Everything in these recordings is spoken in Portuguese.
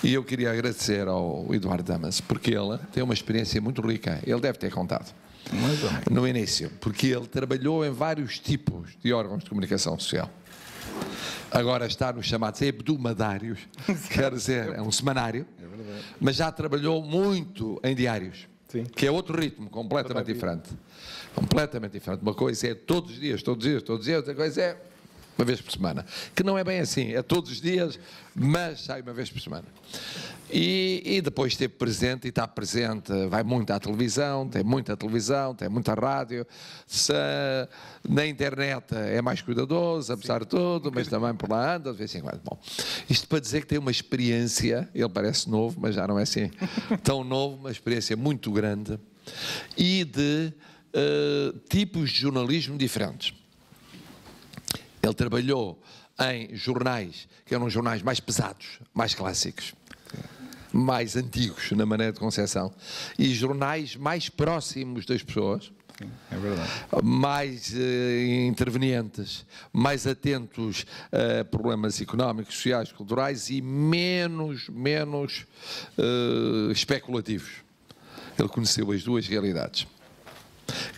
E eu queria agradecer ao Eduardo Damas, porque ele tem uma experiência muito rica. Ele deve ter contado no início, porque ele trabalhou em vários tipos de órgãos de comunicação social. Agora está nos chamados hebdomadários, quer dizer, é um semanário, mas já trabalhou muito em diários, que é outro ritmo, completamente diferente. Completamente diferente. Uma coisa é todos os dias, outra coisa é uma vez por semana, que não é bem assim, é todos os dias, mas sai uma vez por semana. E depois esteve presente, e está presente, vai muito à televisão, tem muita rádio, na internet é mais cuidadoso, apesar de tudo, mas também por lá anda, de vez em quando. Bom, isto para dizer que tem uma experiência, ele parece novo, mas já não é assim tão novo, uma experiência muito grande, e de tipos de jornalismo diferentes. Ele trabalhou em jornais, que eram jornais mais pesados, mais clássicos, mais antigos na maneira de concepção, e jornais mais próximos das pessoas, é verdade, mais intervenientes, mais atentos a problemas económicos, sociais, culturais e menos especulativos. Ele conheceu as duas realidades,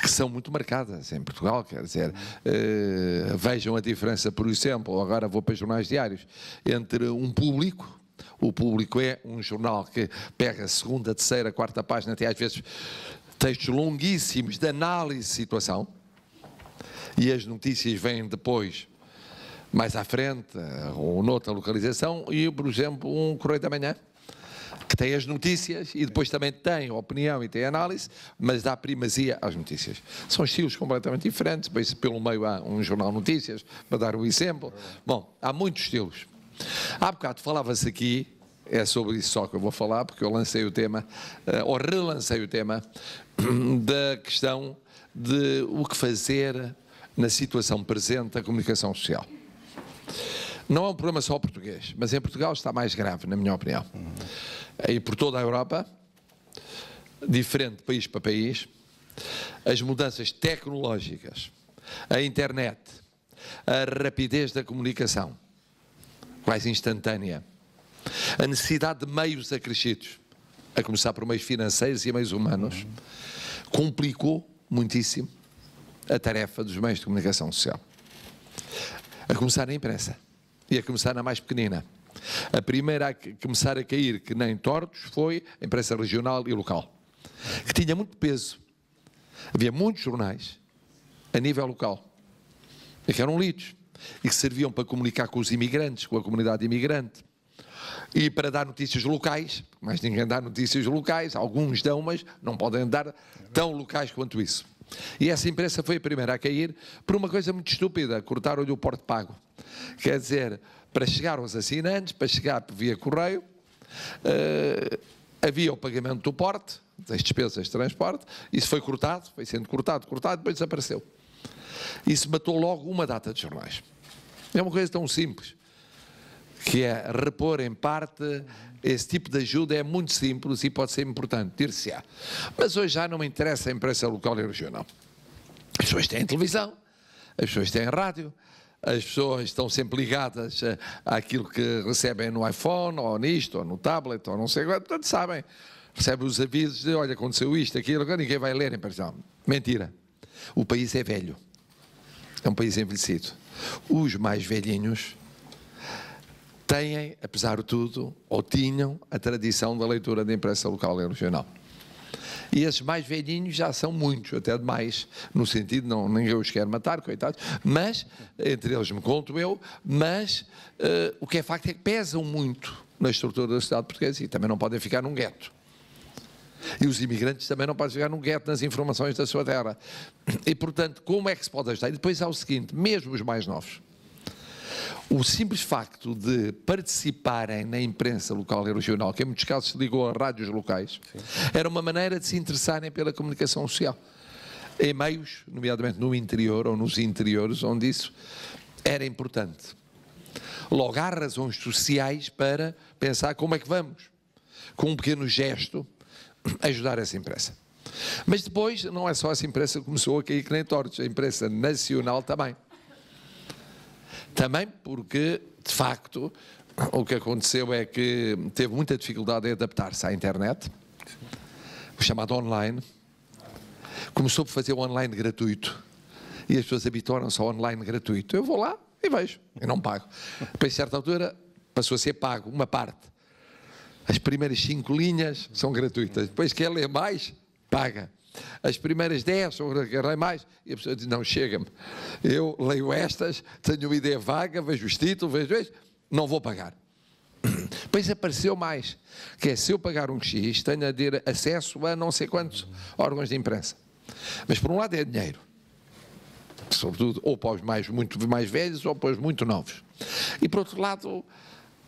que são muito marcadas em Portugal, quer dizer, vejam a diferença, por exemplo, agora vou para jornais diários, entre um público. O Público é um jornal que pega a segunda, terceira, quarta página, até às vezes textos longuíssimos de análise de situação, e as notícias vêm depois, mais à frente, ou noutra localização, e, por exemplo, um Correio da Manhã, que tem as notícias e depois também tem opinião e tem análise, mas dá primazia às notícias. São estilos completamente diferentes, depois pelo meio há um jornal notícias, para dar um exemplo. Bom, há muitos estilos. Há bocado falava-se aqui, é sobre isso só que eu vou falar, porque eu lancei o tema, ou relancei o tema, da questão de o que fazer na situação presente da comunicação social. Não é um problema só português, mas em Portugal está mais grave, na minha opinião. E por toda a Europa, diferente de país para país, as mudanças tecnológicas, a internet, a rapidez da comunicação, quase instantânea, a necessidade de meios acrescidos, a começar por meios financeiros e meios humanos, complicou muitíssimo a tarefa dos meios de comunicação social. A começar na imprensa e a começar na mais pequenina. A primeira a começar a cair, que nem tortos, foi a imprensa regional e local, que tinha muito peso. Havia muitos jornais a nível local, e que eram lidos, e que serviam para comunicar com os imigrantes, com a comunidade imigrante, e para dar notícias locais, mas ninguém dá notícias locais, alguns dão, mas não podem dar tão locais quanto isso. E essa imprensa foi a primeira a cair por uma coisa muito estúpida: cortaram-lhe o porto pago. Quer dizer, para chegar aos assinantes, para chegar via correio, havia o pagamento do porte, das despesas de transporte, isso foi cortado, foi sendo cortado, depois desapareceu. Isso matou logo uma data de jornais. É uma coisa tão simples, que é repor em parte. Esse tipo de ajuda é muito simples e pode ser importante, dir-se-á. Mas hoje já não me interessa a imprensa local e regional. As pessoas têm televisão, as pessoas têm rádio, as pessoas estão sempre ligadas àquilo que recebem no iPhone, ou nisto, ou no tablet, ou não sei quanto, portanto sabem, recebem os avisos de, olha, aconteceu isto, aquilo, ninguém vai ler em impressão. Mentira. O país é velho. É um país envelhecido. Os mais velhinhos têm, apesar de tudo, ou tinham a tradição da leitura da imprensa local e regional. E esses mais velhinhos já são muitos, até demais, no sentido, não, ninguém os quer matar, coitados, mas, entre eles me conto eu, mas o que é facto é que pesam muito na estrutura da sociedade portuguesa e também não podem ficar num gueto. E os imigrantes também não podem ficar num gueto nas informações da sua terra. E, portanto, como é que se pode ajudar? E depois há o seguinte, mesmo os mais novos, o simples facto de participarem na imprensa local e regional, que em muitos casos se ligou a rádios locais, era uma maneira de se interessarem pela comunicação social. Em meios, nomeadamente no interior ou nos interiores, onde isso era importante. Logo, há razões sociais para pensar como é que vamos, com um pequeno gesto, ajudar essa imprensa. Mas depois, não é só essa imprensa que começou a cair que nem tortos, a imprensa nacional também. Também porque, de facto, o que aconteceu é que teve muita dificuldade em adaptar-se à internet, o chamado online. Começou por fazer o online gratuito e as pessoas habituaram-se ao online gratuito. Eu vou lá e vejo, e não pago. Depois, a certa altura, passou a ser pago uma parte. As primeiras 5 linhas são gratuitas. Depois, quer ler mais, paga. As primeiras 10 são quer ler mais. E a pessoa diz, não, chega-me. Eu leio estas, tenho uma ideia vaga, vejo os títulos, vejo isto, não vou pagar. Depois apareceu mais, que é se eu pagar um X, tenho a ter acesso a não sei quantos órgãos de imprensa. Mas por um lado é dinheiro, sobretudo ou para os muito mais velhos ou para os muito novos. E por outro lado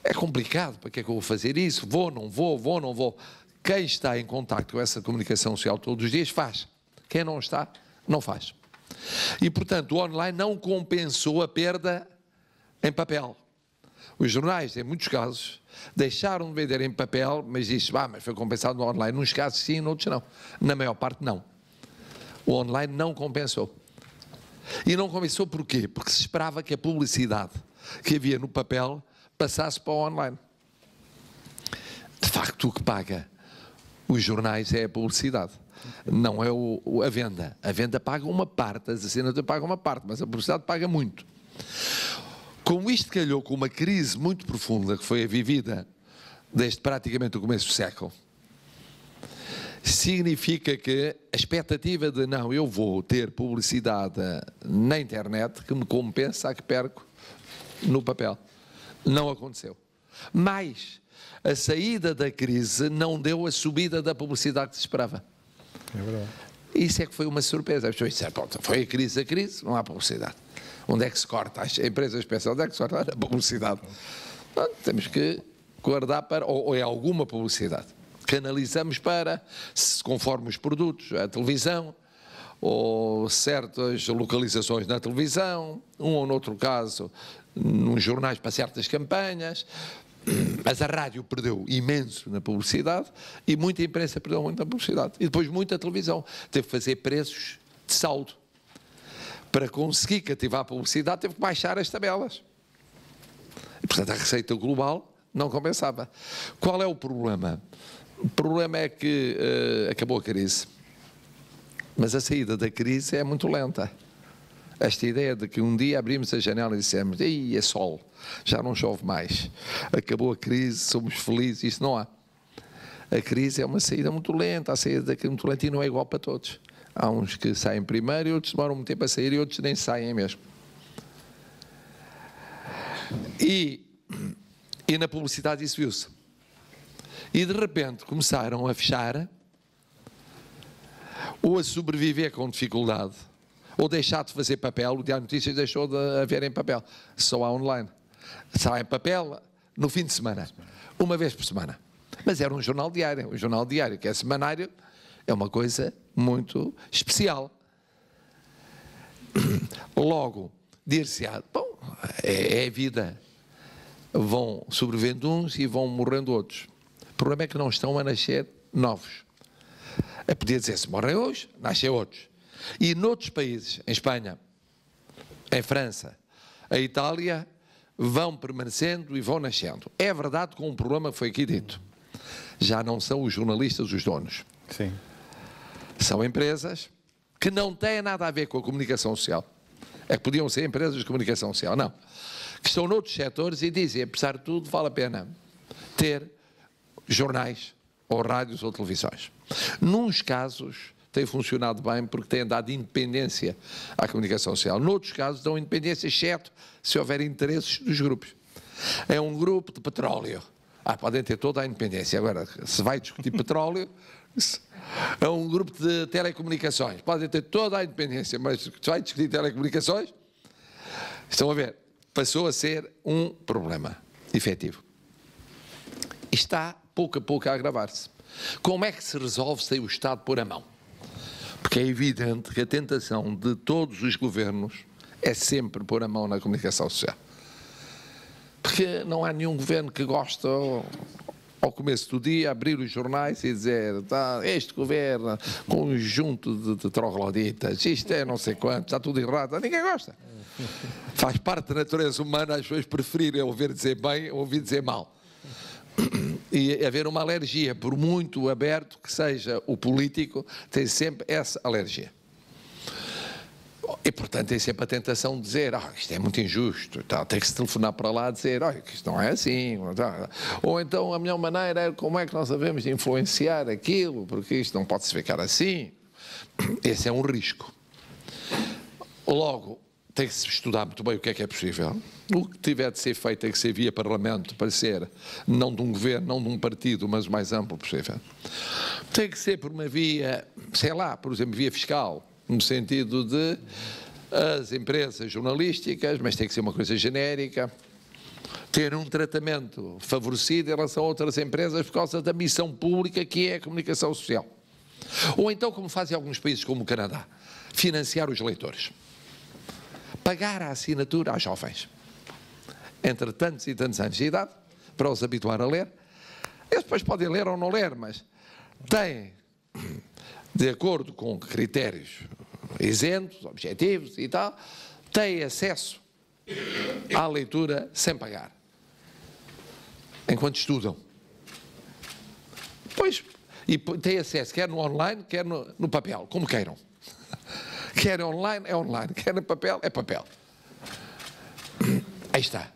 é complicado, para que é que eu vou fazer isso? Vou, não vou, vou, não vou. Quem está em contacto com essa comunicação social todos os dias faz. Quem não está, não faz. E portanto o online não compensou a perda em papel. Os jornais, em muitos casos, deixaram de vender em papel, mas disse, mas foi compensado no online. Nos casos sim, noutros não. Na maior parte não. O online não compensou. E não compensou porquê? Porque se esperava que a publicidade que havia no papel passasse para o online. De facto, o que paga os jornais é a publicidade. Não é a venda. A venda paga uma parte, as assinaturas pagam uma parte, mas a publicidade paga muito. Como isto calhou com uma crise muito profunda que foi a vivida desde praticamente o começo do século, significa que a expectativa de não, eu vou ter publicidade na internet que me compensa a que perco no papel. Não aconteceu. Mas a saída da crise não deu a subida da publicidade que se esperava. É verdade. Isso é que foi uma surpresa. As pessoas disseram, foi a crise, não há publicidade. Onde é que se corta? As empresas pensam, onde é que se corta? A publicidade. Não, temos que guardar para, ou é alguma publicidade. Canalizamos para, conforme os produtos, a televisão, ou certas localizações na televisão, ou noutro caso, nos jornais para certas campanhas. Mas a rádio perdeu imenso na publicidade e muita imprensa perdeu muito na publicidade. E depois muita televisão. Teve que fazer preços de saldo. Para conseguir cativar a publicidade, teve que baixar as tabelas. E, portanto, a receita global não compensava. Qual é o problema? O problema é que acabou a crise. Mas a saída da crise é muito lenta. Esta ideia de que um dia abrimos a janela e dissemos, é sol, já não chove mais, acabou a crise, somos felizes, isso não há. A crise é uma saída muito lenta, a saída da crise é muito lenta e não é igual para todos. Há uns que saem primeiro e outros demoram muito tempo a sair e outros nem saem mesmo. E na publicidade isso viu-se. E de repente começaram a fechar, ou a sobreviver com dificuldade, ou deixar de fazer papel. O Diário de Notícias deixou de haver em papel, só há online. Só há em papel no fim de semana, uma vez por semana. Mas era um jornal diário, que é semanário, é uma coisa muito especial. Logo, dir-se-á, bom, é a vida. Vão sobrevivendo uns e vão morrendo outros. O problema é que não estão a nascer novos. Podia dizer, se morrem hoje, nascem outros. E noutros países, em Espanha, em França, a Itália, vão permanecendo e vão nascendo. É verdade com um problema que foi aqui dito. Já não são os jornalistas os donos. Sim. São empresas que não têm nada a ver com a comunicação social. É que podiam ser empresas de comunicação social, não. Que estão noutros setores e dizem, apesar de tudo, vale a pena ter jornais, ou rádios, ou televisões. Nuns casos tem funcionado bem porque têm dado independência à comunicação social. Noutros casos dão independência, exceto se houver interesses dos grupos. É um grupo de petróleo. Podem ter toda a independência. Agora, se vai discutir petróleo, é um grupo de telecomunicações. Podem ter toda a independência, mas se vai discutir telecomunicações, estão a ver, passou a ser um problema efetivo. E está, pouco a pouco, a agravar-se. Como é que se resolve sem o Estado pôr a mão? Porque é evidente que a tentação de todos os governos é sempre pôr a mão na comunicação social. Porque não há nenhum governo que goste, ao começo do dia, abrir os jornais e dizer, este governo, conjunto de trogloditas, isto é não sei quanto, está tudo errado. Ninguém gosta. Faz parte da natureza humana as pessoas preferirem ouvir dizer bem ou ouvir dizer mal. E haver uma alergia, por muito aberto que seja o político, tem sempre essa alergia. E, portanto, tem sempre a tentação de dizer isto é muito injusto, tem que se telefonar para lá e dizer que isto não é assim. Ou então a melhor maneira é como é que nós devemos influenciar aquilo, porque isto não pode se ficar assim. Esse é um risco. Logo, tem que se estudar muito bem o que é possível. O que tiver de ser feito tem que ser via Parlamento, para ser não de um governo, não de um partido, mas o mais amplo possível. Tem que ser por uma via, sei lá, por exemplo, via fiscal, no sentido de as empresas jornalísticas, mas tem que ser uma coisa genérica, ter um tratamento favorecido em relação a outras empresas por causa da missão pública que é a comunicação social. Ou então, como fazem alguns países como o Canadá, financiar os leitores. Pagar a assinatura aos jovens, entre tantos e tantos anos de idade, para os habituar a ler. Eles depois podem ler ou não ler, mas têm, de acordo com critérios isentos, objetivos e tal, têm acesso à leitura sem pagar, enquanto estudam. Pois, e têm acesso quer no online, quer no papel, como queiram. Quer online, é online. Quer no papel, é papel. Aí está.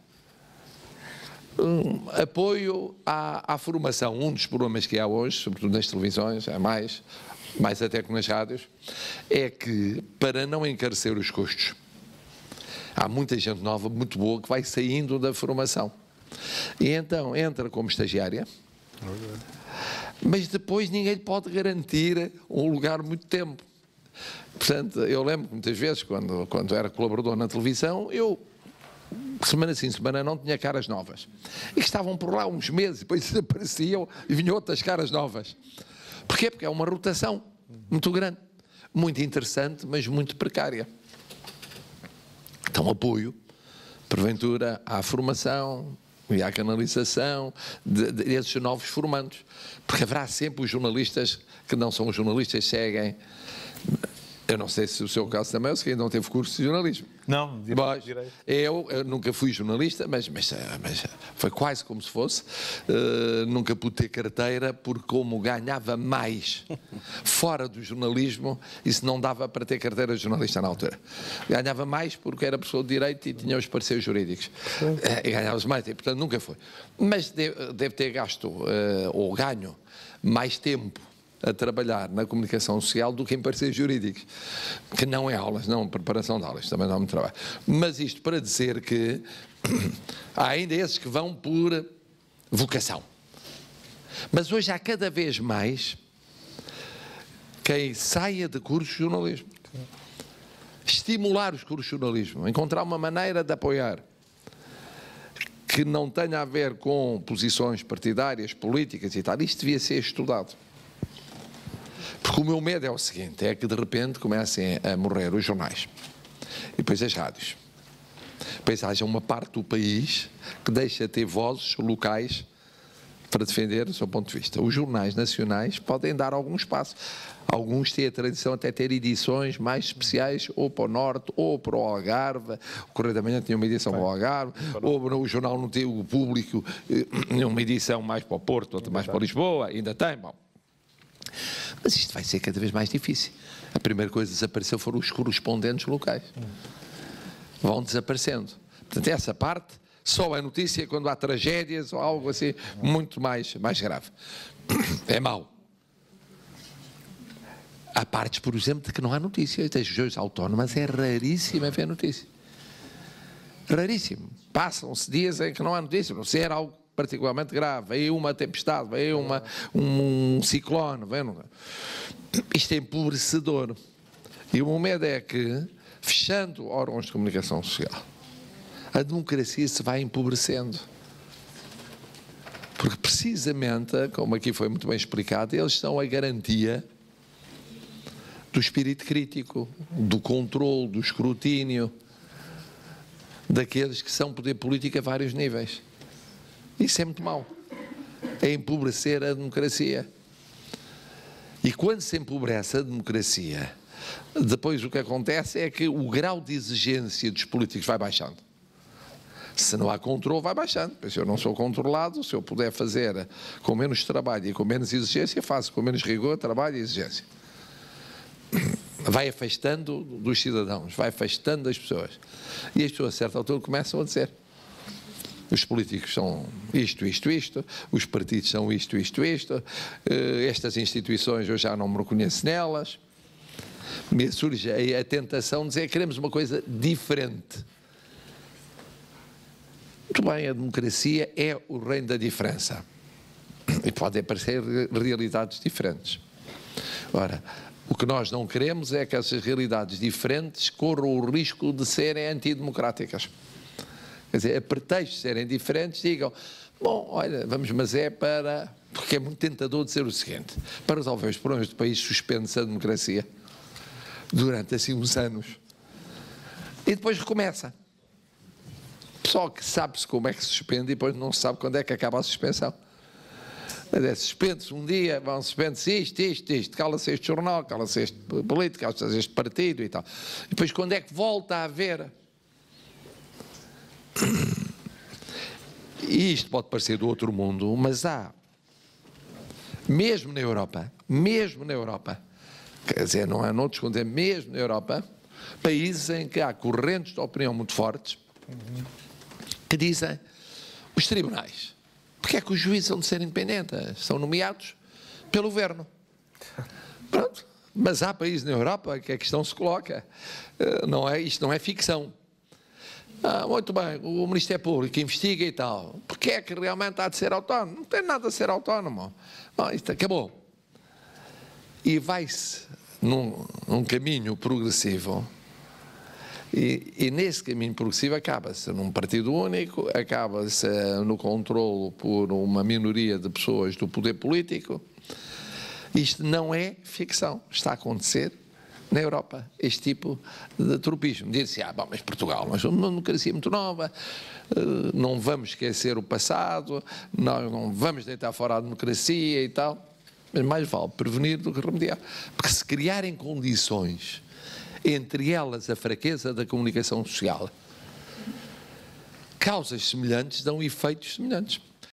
Apoio à formação. Um dos problemas que há hoje, sobretudo nas televisões, é mais até que nas rádios, é que, para não encarecer os custos, há muita gente nova, muito boa, que vai saindo da formação. E então entra como estagiária, mas depois ninguém lhe pode garantir um lugar muito tempo. Portanto, eu lembro que muitas vezes, quando era colaborador na televisão, eu, semana sim, semana não, tinha caras novas. E estavam por lá uns meses, depois desapareciam e vinham outras caras novas. Porquê? Porque é uma rotação muito grande, muito interessante, mas muito precária. Então, apoio, porventura, à formação e à canalização desses novos formandos. Porque haverá sempre os jornalistas que não são os jornalistas, seguem. Eu não sei se o seu caso também é o seguinte, não teve curso de jornalismo. Não, direito. Eu nunca fui jornalista, mas foi quase como se fosse. Nunca pude ter carteira, porque como ganhava mais fora do jornalismo, isso não dava para ter carteira de jornalista na altura. Ganhava mais porque era professor de Direito e tinha os parceiros jurídicos. E ganhava mais, e, portanto nunca foi. Mas deve ter gasto ou ganho mais tempo a trabalhar na comunicação social do que em parceiros jurídicos, que não é aulas, não preparação de aulas, também dá muito trabalho. Mas isto para dizer que há ainda esses que vão por vocação. Mas hoje há cada vez mais quem saia de cursos de jornalismo. Estimular os cursos de jornalismo, encontrar uma maneira de apoiar que não tenha a ver com posições partidárias, políticas e tal. Isto devia ser estudado. Porque o meu medo é o seguinte, é que de repente comecem a morrer os jornais e depois as rádios. Depois haja uma parte do país que deixa de ter vozes locais para defender o seu ponto de vista. Os jornais nacionais podem dar algum espaço. Alguns têm a tradição até ter edições mais especiais, ou para o Norte, ou para o Algarve. O Correio da Manhã tinha uma edição para o Algarve, ou o jornal não tem o Público, uma edição mais para o Porto, outra mais para Lisboa, ainda tem, bom. Mas isto vai ser cada vez mais difícil. A primeira coisa que desapareceu foram os correspondentes locais. Vão desaparecendo. Portanto, essa parte só é notícia quando há tragédias ou algo assim muito mais grave. É mau. Há partes, por exemplo, de que não há notícias. Das regiões autónomas é raríssimo haver notícia. Raríssimo. Passam-se dias em que não há notícia. Não ser algo particularmente grave, veio uma tempestade, veio um ciclone, isto é empobrecedor. E o meu medo é que, fechando órgãos de comunicação social, a democracia se vai empobrecendo. Porque precisamente, como aqui foi muito bem explicado, eles são a garantia do espírito crítico, do controle, do escrutínio, daqueles que são poder político a vários níveis. Isso é muito mau. É empobrecer a democracia. E quando se empobrece a democracia, Depois o que acontece é que o grau de exigência dos políticos vai baixando. Se não há controle, vai baixando. Se eu não sou controlado, se eu puder fazer com menos trabalho e com menos exigência, faço com menos rigor, trabalho e exigência. Vai afastando dos cidadãos, vai afastando das pessoas. E as pessoas, a certa altura, começam a dizer: os políticos são isto, os partidos são isto, estas instituições eu já não me reconheço nelas. Me surge a tentação de dizer que queremos uma coisa diferente. Muito bem, a democracia é o reino da diferença. E podem aparecer realidades diferentes. Ora, o que nós não queremos é que essas realidades diferentes corram o risco de serem antidemocráticas. Quer dizer, a pretexto de serem diferentes, digam: bom, olha, vamos, mas é para... Porque é muito tentador dizer o seguinte: para resolver os problemas do país, suspende-se a democracia durante assim uns anos. E depois recomeça. Só que sabe-se como é que se suspende e depois não se sabe quando é que acaba a suspensão. Suspende-se um dia, suspende-se isto, cala-se este jornal, cala-se este político, cala-se este partido e tal. E depois quando é que volta a haver? E isto pode parecer do outro mundo, mas há, mesmo na Europa, quer dizer, não há noutros continentes, mesmo na Europa, países em que há correntes de opinião muito fortes, que dizem: os tribunais, porque é que os juízes são de ser independentes? São nomeados pelo governo. Pronto. Mas há países na Europa que a questão se coloca. Isto não é ficção. Muito bem, o Ministério Público investiga e tal. Porque é que realmente há de ser autónomo? Não tem nada a ser autónomo. Isto acabou. E vai-se num caminho progressivo. E nesse caminho progressivo acaba-se num partido único, acaba-se no controlo por uma minoria de pessoas do poder político. Isto não é ficção, está a acontecer na Europa, este tipo de tropismo. Diz-se: bom, mas Portugal, nós somos uma democracia muito nova, não vamos esquecer o passado, nós não vamos deitar fora a democracia e tal. Mas mais vale prevenir do que remediar. Porque se criarem condições, entre elas a fraqueza da comunicação social, causas semelhantes dão efeitos semelhantes.